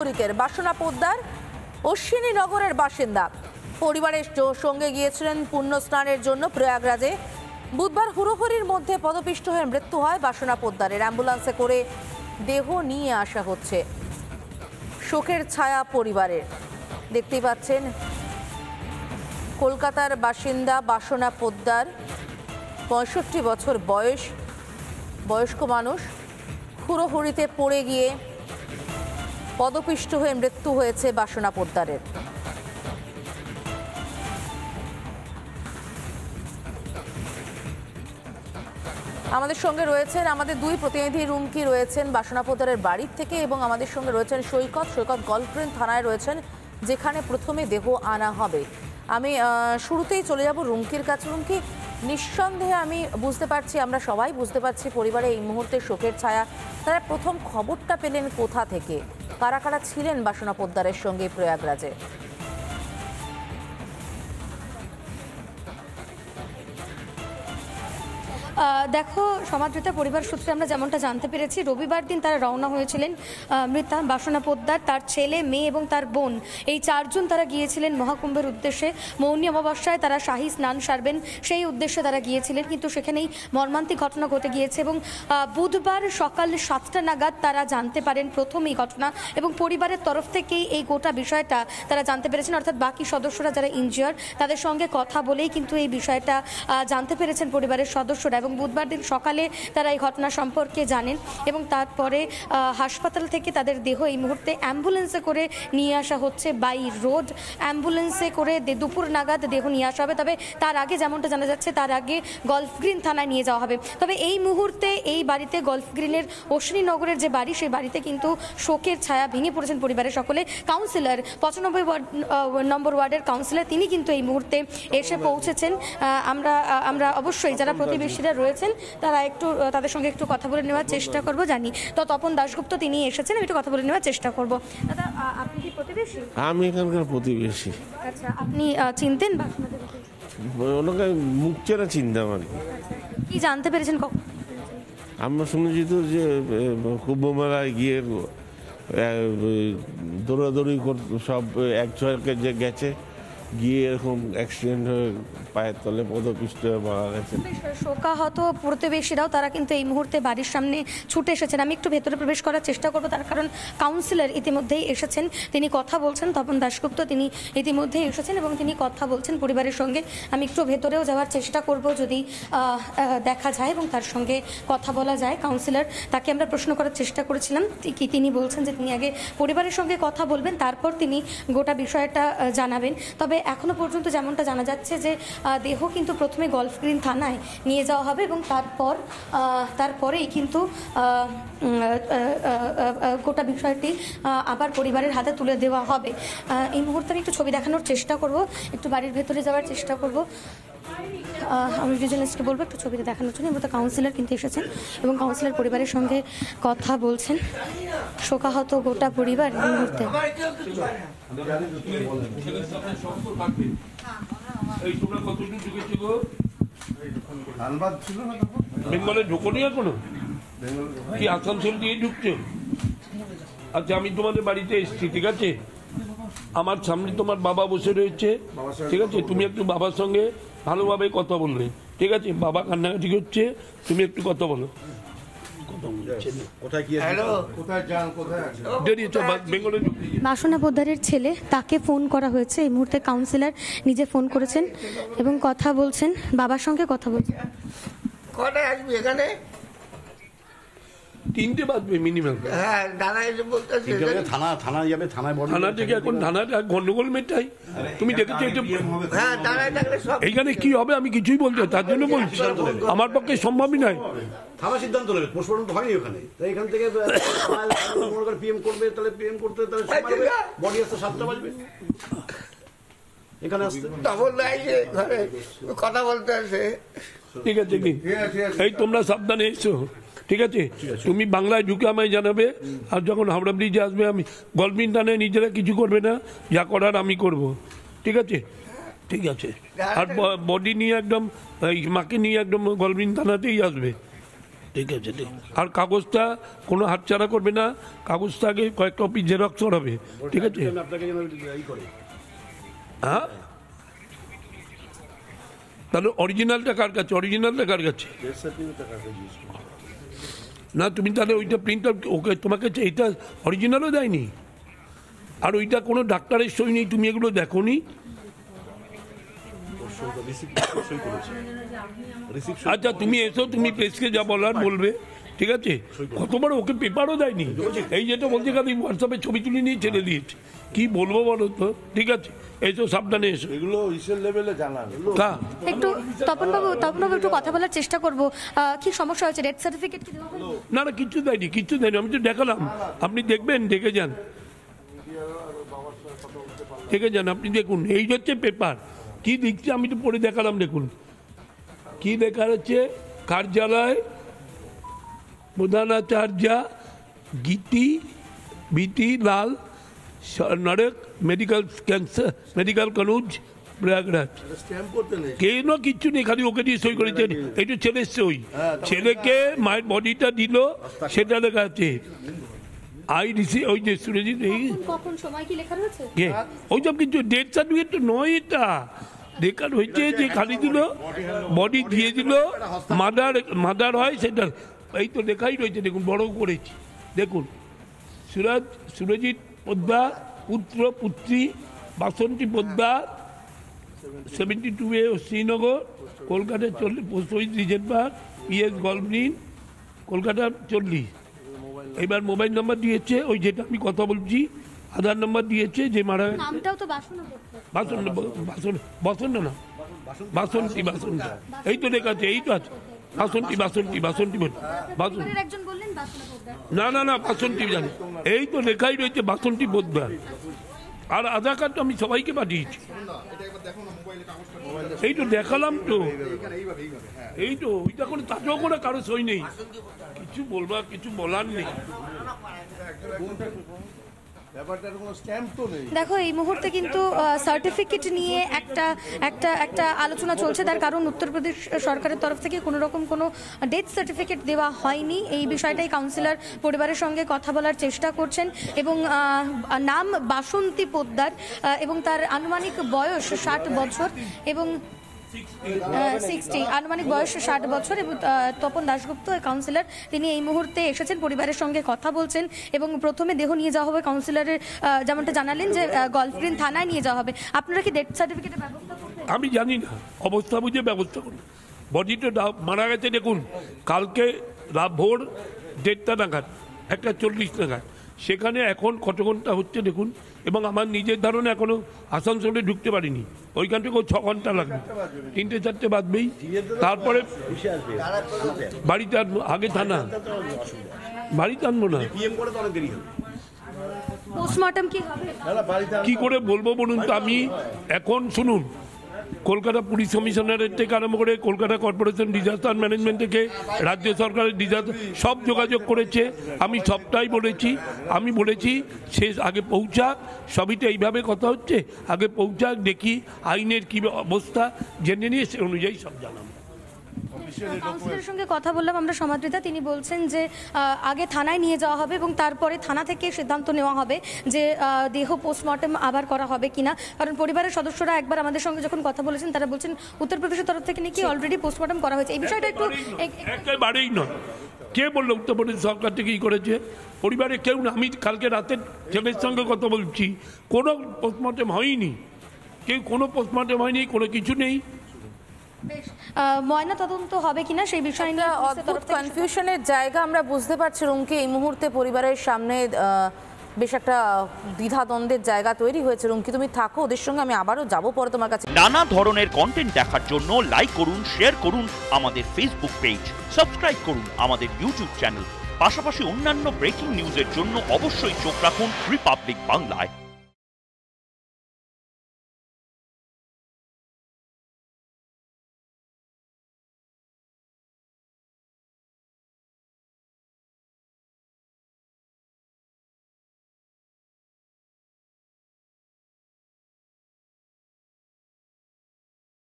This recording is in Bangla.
বাসনা পোদ্দার অশ্বিনী নগরের বাসিন্দা পরিবারের সঙ্গে গিয়েছিলেন পুণ্য স্নানের জন্য প্রয়াগরাজে। বুধবার হুড়োহুড়ির মধ্যে পদপিষ্ট হয়ে মৃত্যু হয় বাসনা পোদ্দারের। অ্যাম্বুলেন্সে করে দেহ নিয়ে আসা হচ্ছে। শোকের ছায়া পরিবারের। দেখতেই পাচ্ছেন কলকাতার বাসিন্দা বাসনা পোদ্দার, 65 বছর বয়স্ক মানুষ। হুড়োহুড়িতে পড়ে গিয়ে পদপিষ্ট হয়ে মৃত্যু হয়েছে বাসনা পোদ্দারের। আমাদের সঙ্গে রয়েছেন আমাদের দুই প্রতিনিধি, রুমকি রয়েছেন বাসনা পোদ্দারের বাড়ির থেকে এবং আমাদের সঙ্গে রয়েছেন সৈকত গল্ফগ্রিন থানায় রয়েছেন, যেখানে প্রথমে দেহ আনা হবে। আমি শুরুতেই চলে যাব রুমকির কাছে। রুমকি, নিঃসন্দেহে আমি বুঝতে পারছি, আমরা সবাই বুঝতে পারছি পরিবারে এই মুহূর্তে শোকের ছায়া। তারা প্রথম খবরটা পেলেন কোথা থেকে? কারা কারা ছিলেন বাসনা পোদ্দারের সঙ্গে প্রয়াগরাজে? দেখো সমাদৃতা, পরিবার সূত্রে আমরা যেমনটা জানতে পেরেছি, রবিবার দিন তারা রওনা হয়েছিলেন। মৃতা বাসনা পোদ্দার, তার ছেলে, মেয়ে এবং তার বোন, এই চারজন তারা গিয়েছিলেন মহাকুম্ভের উদ্দেশ্যে। মৌনী অমাবস্যায় তারা শাহী স্নান সারবেন, সেই উদ্দেশ্যে তারা গিয়েছিলেন, কিন্তু সেখানেই মর্মান্তিক ঘটনা ঘটে গিয়েছে। এবং বুধবার সকাল 7টা নাগাদ তারা জানতে পারেন প্রথম এই ঘটনা, এবং পরিবারের তরফ থেকেই এই গোটা বিষয়টা তারা জানতে পেরেছেন। অর্থাৎ বাকি সদস্যরা যারা ইনজিওর, তাদের সঙ্গে কথা বলেই কিন্তু এই বিষয়টা জানতে পেরেছেন পরিবারের সদস্যরা। এবং বুধবার দিন সকালে তারা এই ঘটনা সম্পর্কে জানেন এবং তারপরে হাসপাতাল থেকে তাদের দেহ এই মুহূর্তে অ্যাম্বুলেন্সে করে নিয়ে আসা হচ্ছে বাই রোড। অ্যাম্বুলেন্সে করে দুপুর নাগাদ দেহ নিয়ে আসা হবে। তবে তার আগে যেমনটা জানা যাচ্ছে, তার আগে গল্ফগ্রিন থানায় নিয়ে যাওয়া হবে। তবে এই মুহূর্তে এই বাড়িতে, গল্ফগ্রিনের অশ্বিনী নগরের যে বাড়ি, সেই বাড়িতে কিন্তু শোকের ছায়া ভেঙে পড়েছেন পরিবারের সকলে। কাউন্সিলর, 95 নম্বর ওয়ার্ডের কাউন্সিলর, তিনি কিন্তু এই মুহূর্তে এসে পৌঁছেছেন। আমরা অবশ্যই যারা প্রতিবেশীরা রয়েছেন তাদের সঙ্গে একটু কথা বলে নেওয়ার চেষ্টা করব। জানি তো তপন দাশগুপ্ত তিনি এসেছেন, একটু কথা বলে নেওয়ার চেষ্টা করব। দাদা, আপনি কি প্রতিবেশী? আমি এখানকার প্রতিবেশী। আচ্ছা, আপনি চিনতেন? ওনাকে মুখ চেনা চিনতাম আর কি জানতে পেরেছেন কখন? আমরা শুনেছি তো যে কুম্ভমেলায় গিয়ে দৌড়াদৌড়ি সব এক ছয়কে যে গেছে, গিয়ে এরকম অ্যাক্সিডেন্ট হয়ে পায়ের তলে পদপিষ্ট হয়ে মারা গেছে। শোকাহত প্রতিবেশীরাও তারা কিন্তু এই মুহূর্তে বাড়ির সামনে ছুটে এসেছেন। আমি একটু ভেতরে প্রবেশ করার চেষ্টা করবো, তার কারণ কাউন্সিলর ইতিমধ্যেই এসেছেন, তিনি কথা বলছেন। তপন দাশগুপ্ত তিনি ইতিমধ্যেই এসেছেন এবং তিনি কথা বলছেন পরিবারের সঙ্গে। আমি একটু ভেতরেও যাওয়ার চেষ্টা করব, যদি দেখা যায় এবং তার সঙ্গে কথা বলা যায়। কাউন্সিলর, তাকে আমরা প্রশ্ন করার চেষ্টা করেছিলাম, কি তিনি বলছেন যে তিনি আগে পরিবারের সঙ্গে কথা বলবেন, তারপর তিনি গোটা বিষয়টা জানাবেন। তবে এখনো পর্যন্ত যেমনটা জানা যাচ্ছে যে দেহ কিন্তু প্রথমে গল্ফগ্রিন থানায় নিয়ে যাওয়া হবে এবং তারপরেই কিন্তু গোটা বিষয়টি আবার পরিবারের হাতে তুলে দেওয়া হবে। এই মুহূর্তে আমি একটু ছবি দেখানোর চেষ্টা করব, একটু বাড়ির ভেতরে যাওয়ার চেষ্টা করব। আমি ভিজুয়ালিস্টকে বলবো একটু ছবিতে দেখানোর জন্য। এবং কাউন্সিলর কিন্তু এসেছেন এবং কাউন্সিলর পরিবারের সঙ্গে কথা বলছেন। শোকাহত গোটা পরিবার এই মুহূর্তে। বেঙ্গলে ঢোকনি এখনো কি আসানসোল দিয়ে ঢুকছে? আচ্ছা, আমি তোমাদের বাড়িতে এসেছি, ঠিক আছে? আমার সামনে তোমার বাবা বসে রয়েছে, ঠিক আছে? তুমি একটু বাবার সঙ্গে ভালোভাবে কথা বলবে, ঠিক আছে? বাবা কান্নাকাটি করছে, তুমি একটু কথা বলো। বাসনা পোদ্দারের ছেলে, তাকে ফোন করা হয়েছে। এই মুহূর্তে কাউন্সিলর নিজে ফোন করেছেন এবং কথা বলছেন, বাবার সঙ্গে কথা বলছেন। কটায় আসবি এখানে? 3টে বাজবে মিনিমাম। হ্যাঁ, দাদা এসে বলতেছে থানা যাবে, থানা থেকে এখন থানাটা গন্ডগোল মেটাই। তুমি দেখেছো এটা? হ্যাঁ, দাঁড়ায় থাকলে সব এইখানে কি হবে আমি কিছুই বলতে, তার জন্য বলছি আমার পক্ষে সম্ভবই নয়। থানা সিদ্ধান্ত নেবে, পোস্টমর্টম তো হয়নি ওখানে। তাই এখান থেকে পিএম করবে, তাহলে পিএম করতে বডি আসতে 7টা বাজবে এখানে আসতে। তখন ঘরে কথা বলতে আসে। ঠিক আছে, কি এই তোমরা সাবধানে এসো, ঠিক আছে? তুমি বাংলায় ঢুকে আমায় জানাবে। আর যখন হাওড়া ব্রিজে আসবে, আমি গল্ফগ্রিন থানায় নিজেরা কিছু করবে না, যা করার আমি করব, ঠিক আছে? ঠিক আছে। আর বডি নিয়ে একদম, মাকে নিয়ে একদম গল্ফগ্রিন থানাতেই আসবে। ঠিক আছে ঠিক। আর কাগজটা কোনো হাতছাড়া করবে না, কাগজটা আগে কয়েক কপি জেরক্স করাবে, ঠিক আছে? আপনাকে যেন ই করে হ্যাঁ, তাহলে অরিজিনালটা কার কাছে? অরিজিনালটা কার কাছে? না তুমি তাহলে ওইটা প্রিন্ট আউট, ওকে তোমাকে এইটা অরিজিনালও দেয়নি, আর ওইটা কোনো ডাক্তারের সই নেই, তুমি এগুলো দেখো নি? আচ্ছা তুমি এসো, তুমি প্রেসকে যা বলার বলবে, ঠিক আছে? কতবার ওকে পেপারও দেয়নি, এই যেটা বলছে খালি হোয়াটসঅ্যাপে ছবি তুলে নিয়ে ছেড়ে দিয়েছে, কি বলবো বলো তো? ঠিক আছে এসো, সাবধানে এসো। এগুলো ইসের লেভেলে জানান। একটু তপনবাবু একটু কথা বলার চেষ্টা করবো। কি সমস্যা হয়েছে? ডেথ সার্টিফিকেট কি দেওয়া হলো? না না কিচ্ছু দেয়নি, কিচ্ছু দেয়নি, আমি তো দেখালাম, আপনি দেখবেন, দেখে যান, দেখে যান, আপনি দেখুন, এই হচ্ছে পেপার, কি দিচ্ছে আমি তো পড়ে দেখালাম, দেখুন কি লেখা হচ্ছে, কার্যালয় প্রধানাচার্য গীতি বিটি লাল নরেক medical cancer medical college Prayagraj. কেন কিচ্ছু নেই, খালি ওকে দিয়ে সই করেছেন, এইটা ছেলের সই, ছেলেকে মায়ের বডিটা দিল সেটা লেখা আছে। আই রিসি ওই যে সুরজিৎ, এই কখন সময় কি লেখা রয়েছে? ওইসব কিছু ডেথ সার্টিফিকেট তো নয়, এটা দেখার হয়েছে যে খালি দিল, বডি দিয়ে দিল, মাদার হয় সেটা, এই তো লেখাই রয়েছে, দেখুন বড় করেছি, দেখুন সুরজিৎ পোদ্দার পুত্র পুত্রী বাসন্তী পোদ্দার 72A শ্রীনগর কলকাতা 40 শহীদ regent park PS golf green Kolkata 40। এবার মোবাইল নাম্বার দিয়েছে ওই যেটা আমি কথা বলছি, আধার নাম্বার দিয়েছে যে মারা গেছে, নামটাও তো বাসন্তী না বাসন্তী, এই তো লেখা আছে, এই তো আছে বাসন্তী একজন বললেন না না না বাসন্তী জানি, এই তো লেখাই রয়েছে বাসন্তী পোদ্দার, আর আধার কার্ড তো আমি সবাইকে পাঠিয়েছি, এই তো দেখালাম তো, এই তো ওইটা কোনো তাতেও কোনো কারো সই নেই, কিছু বলবার কিছু বলার নেই। দেখো এই মুহূর্তে কিন্তু সার্টিফিকেট নিয়ে একটা আলোচনা চলছে, তার কারণ উত্তরপ্রদেশ সরকারের তরফ থেকে কোনো রকম কোনো ডেথ সার্টিফিকেট দেওয়া হয়নি। এই বিষয়টাই কাউন্সিলর পরিবারের সঙ্গে কথা বলার চেষ্টা করছেন, এবং নাম বাসন্তী পোদ্দার, এবং তার আনুমানিক বয়স 60 বছর, এবং 60 আনুমানিক বয়স 60 বছর, এবং তপন দাশগুপ্ত কাউন্সিলর তিনি এই মুহূর্তে এসেছেন, পরিবারের সঙ্গে কথা বলছেন, এবং প্রথমে দেহ নিয়ে যাওয়া হবে, কাউন্সিলরের যেমনটা জানালেন যে গল্ফ গ্রিন থানায় নিয়ে যাওয়া হবে। আপনারা কি ডেথ সার্টিফিকেটের ব্যবস্থা করবেন? আমি জানি না, অবস্থা বুঝে ব্যবস্থা করুন। বডিটা মারা গেছে দেখুন, কালকে ভোর 1:30 নাগাদ, 1:40 নাগাদ, সেখানে এখন কত ঘন্টা হচ্ছে দেখুন, এবং আমার নিজের ধারণা এখনো আসানসোলে ঢুকতে পারিনি, ওইখান থেকেও 6 ঘন্টা লাগবে, 3-4টে বাজবেই, তারপরে বাড়িতে আনবো, আগে থানা, বাড়িতে আনবো না, পোস্টমর্টম কি হবে? কি করে বলবো বলুন তো? আমি এখন শুনুন, কলকাতা পুলিশ কমিশনারের থেকে আরম্ভ করে কলকাতা কর্পোরেশন ডিজাস্টার ম্যানেজমেন্ট থেকে রাজ্য সরকারের ডিজাস্টার সব যোগাযোগ করেছে, আমি সবটাই বলেছি, আমি বলেছি শেষ আগে পৌঁছাক, সবই তো এইভাবে কথা হচ্ছে, আগে পৌঁছাক, দেখি আইনের কী অবস্থা জেনে নিয়ে সে অনুযায়ী সব জানাবো। কাউন্সিলরের সঙ্গে কথা বললাম আমরা সমাদৃতা, তিনি বলছেন যে আগে থানায় নিয়ে যাওয়া হবে এবং তারপরে থানা থেকে সিদ্ধান্ত নেওয়া হবে যে দেহ পোস্টমর্টম আবার করা হবে কিনা, কারণ পরিবারের সদস্যরা একবার আমাদের সঙ্গে যখন কথা বলেছেন তারা বলছেন উত্তরপ্রদেশের তরফ থেকে নাকি অলরেডি পোস্টমর্টম করা হয়েছে। এই বিষয়টা একটু একেবারেই নয়, কে বললো উত্তরপ্রদেশ সরকার থেকে কি করেছে? পরিবারে কেউ না, আমি কালকে রাতে ছেলের সঙ্গে কথা বলছি, কোনো পোস্টমর্টম হয়নি, কেউ কোনো পোস্টমর্টম হয়নি, কোনো কিছু নেই। ময়না তদন্ত হবে কিনা সেই বিষয় নিয়ে অদ্ভুত কনফিউশনের জায়গা আমরা বুঝতে পারছি রুমকি, এই মুহূর্তে পরিবারের সামনে বেশ একটা দ্বিধাদ্বন্দ্বের জায়গা তৈরি হয়েছে। রুমকি তুমি থাকো, ওদের সঙ্গে আমি আবারও যাবো পরে তোমার কাছে। নানা ধরনের কন্টেন্ট দেখার জন্য লাইক করুন, শেয়ার করুন আমাদের ফেসবুক পেজ, সাবস্ক্রাইব করুন আমাদের ইউটিউব চ্যানেল, পাশাপাশি অন্যান্য ব্রেকিং নিউজের জন্য অবশ্যই চোখ রাখুন রিপাবলিক বাংলায়।